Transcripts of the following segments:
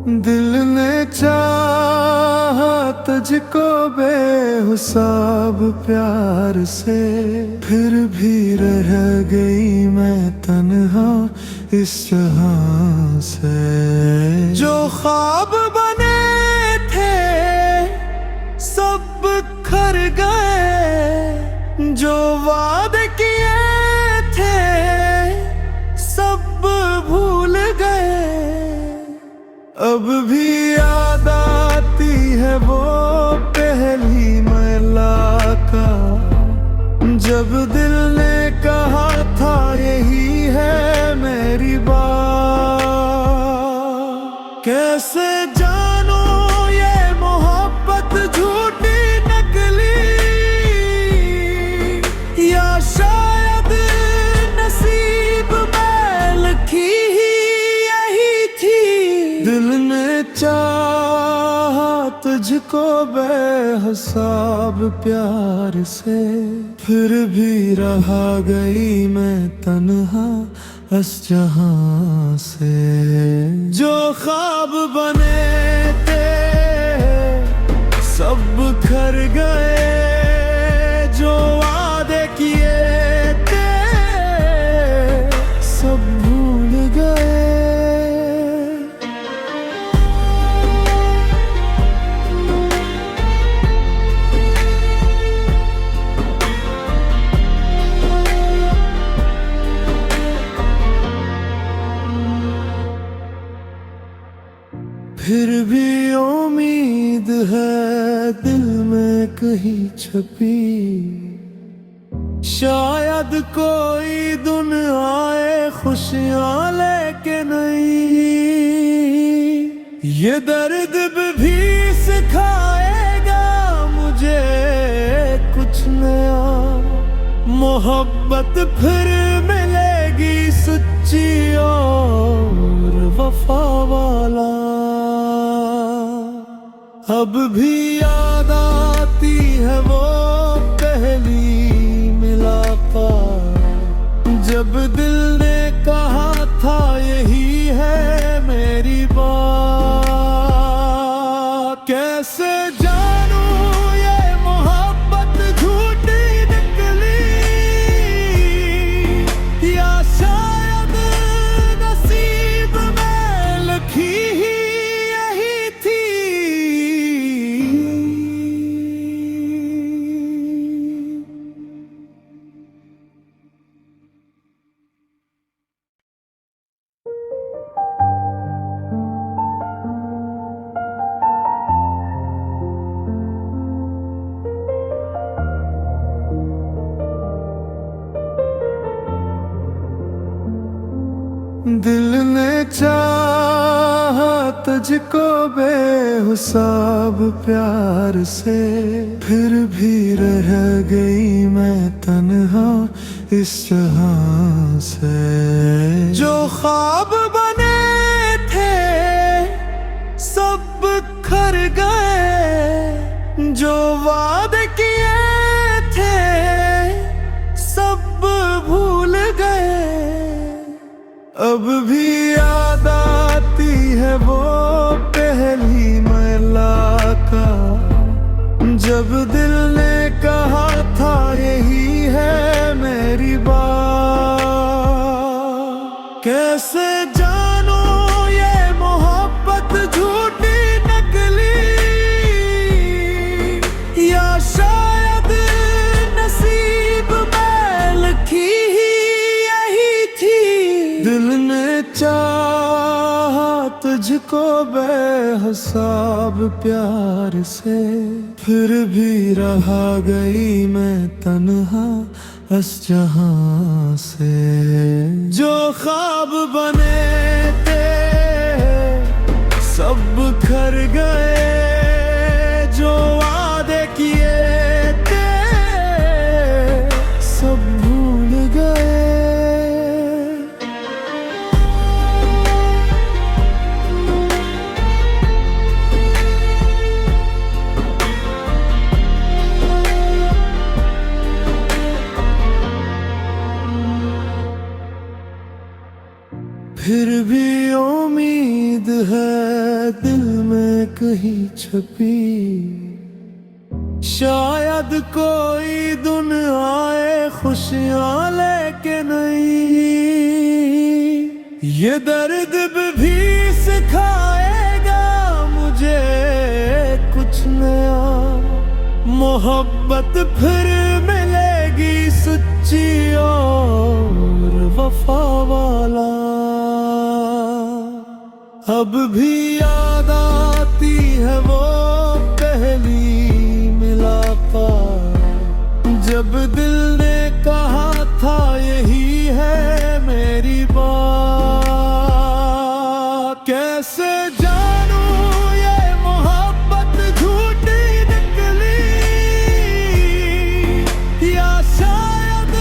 दिल ने चाहा तुझको बेहिसाब प्यार से, फिर भी रह गई मैं तन्हा इस जहां से। जो ख्वाब बने थे सब बिखर गए, जो वादे किए थे सब भूल गए। अब भी याद आती है वो पहली मुलाकात, जब दिल ने कहा था यही है मेरी बात। कैसे जानो ये मोहब्बत झूठी नकली, या शायद नसीब में लिखी ही यही थी। दिल ने चाहा तुझको बेहिसाब प्यार से, फिर भी रहा गई मैं तन्हा इस जहां से। जो ख्वाब बने थे सब बिखर गए, जो वादे किए थे सब भूल गए। फिर भी उम्मीद है दिल में कहीं छपी, शायद कोई दिन आए खुशियां लेके नहीं। ये दर्द भी सिखाएगा मुझे कुछ नया, मोहब्बत फिर मिलेगी सच्ची और वफा वाला। अब भी याद आती है वो पहली मुलाकात, जब दिल ने कहा था यही है मेरी बात। कैसे जानूं ये मोहब्बत झूठी निकली, या शायद नसीब में लिखी ही यही थी। दिल ने चाहा तुझको बेहिसाब प्यार से, फिर भी रह गई मैं तन्हा इस जहां से। जो ख्वाब बने थे सब बिखर गए, जो वादे किए थे सब भूल गए। अब भी याद आती है वो पहली मुलाकात, जब दिल ने कहा था यही है मेरी बात। कैसे जानो ये मोहब्बत झूठी नकली, या शायद नसीब में लिखी ही यही थी। दिल ने चाहा तुझको बेहिसाब प्यार से, फिर भी रहा गई मैं तन्हा इस जहां से। जो ख्वाब बने थे सब बिखर गए, जो वादे किए थे सब भूल गए। फिर भी उम्मीद है दिल में कहीं छुपी, शायद कोई दिन आए खुशियां लेके नहीं। ये दर्द भी सिखाएगा मुझे कुछ नया, मोहब्बत फिर मिलेगी सच्ची और वफा वाला। अब भी याद आती है वो पहली मुलाकात, जब दिल ने कहा था यही है मेरी बात। कैसे जानूं ये मोहब्बत झूठी निकली, या शायद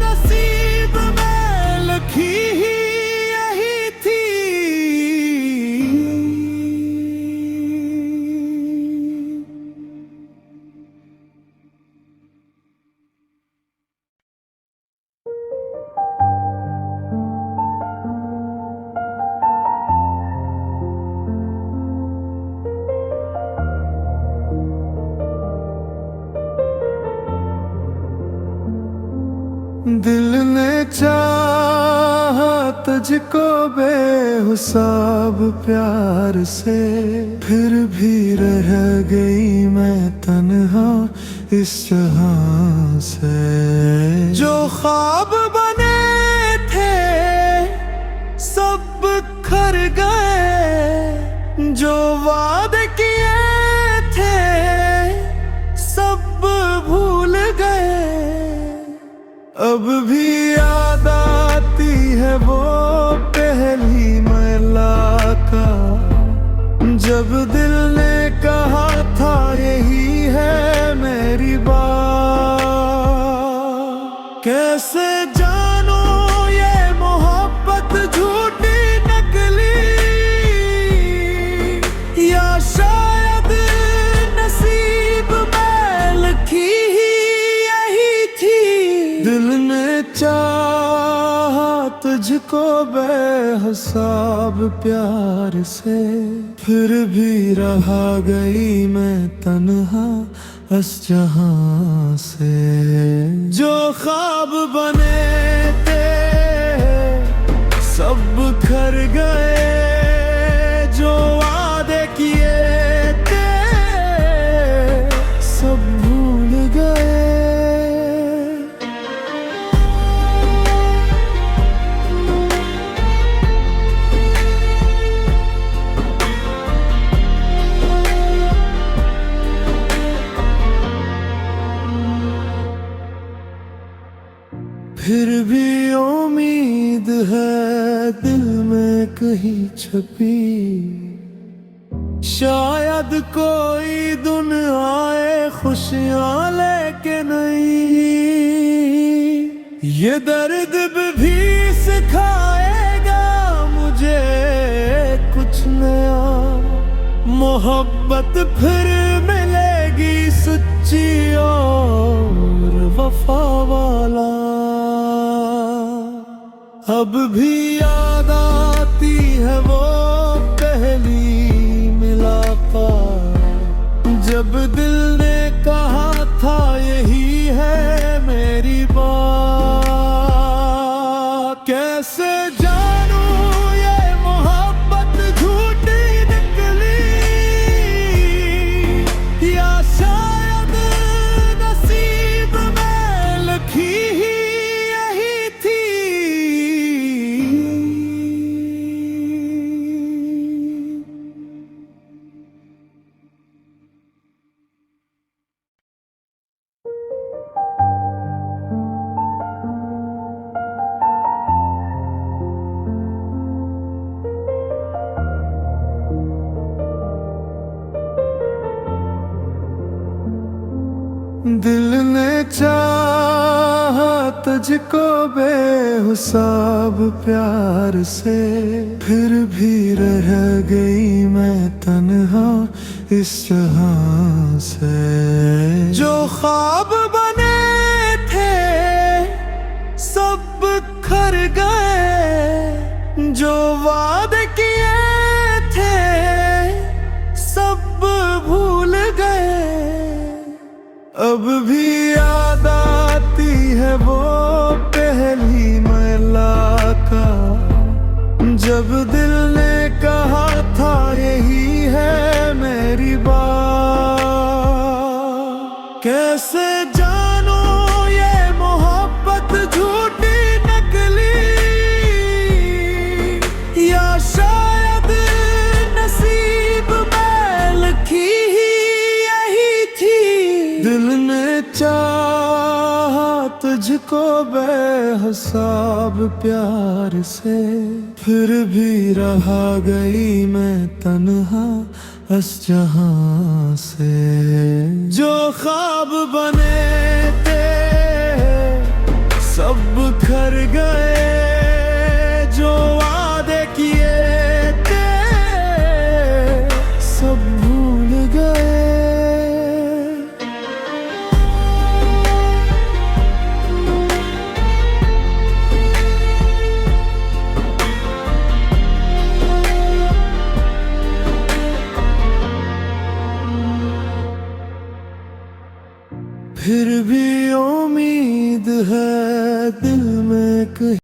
नसीब में लिखी ही यही थी। दिल ने चाहा तुझको बेहिसाब प्यार से, फिर भी रह गई मैं तन्हा इस जहां से। जो ख्वाब बने थे सब बिखर गए, जो वादे किए थे सब भूल गए। अब भी याद आती है वो पहली मुलाकात, जब दिल ने कहा था यही है मेरी बात। कैसे जानूं ये मोहब्बत झूठी निकली, या शायद नसीब में लिखी ही यही थी। दिल ने चाहा तुझको बेहिसाब प्यार से, फिर भी रहा गई मैं तन्हा इस जहां से। जो ख्वाब बने थे सब बिखर गए, जो वादे किए थे सब भूल गए। फिर भी उम्मीद है दिल में कहीं छुपी, शायद कोई दिन आए खुशियां लेके नहीं। ये दर्द भी सिखाएगा मुझे कुछ नया, मोहब्बत फिर मिलेगी सच्ची और वफा वाला। अब भी याद आती है वो पहली मुलाकात, जब दिल ने कहा था यही है मेरी बात। कैसे जानूं ये मोहब्बत झूठी निकली, या शायद नसीब में लिखी ही यही थी। दिल ने चाहा तुझको बेहिसाब प्यार से, फिर भी रह गई मैं तन्हा इस जहां से। जो ख्वाब बने थे सब बिखर गए, जो वादे किए थे तुझको बेहिसाब प्यार से, फिर भी रहा गई मैं तन्हा इस जहां से। जो ख्वाब बने थे सब बिखर गए, जो वादे किए थे सब भूल गए। फिर भी उम्मीद है दिल में कहीं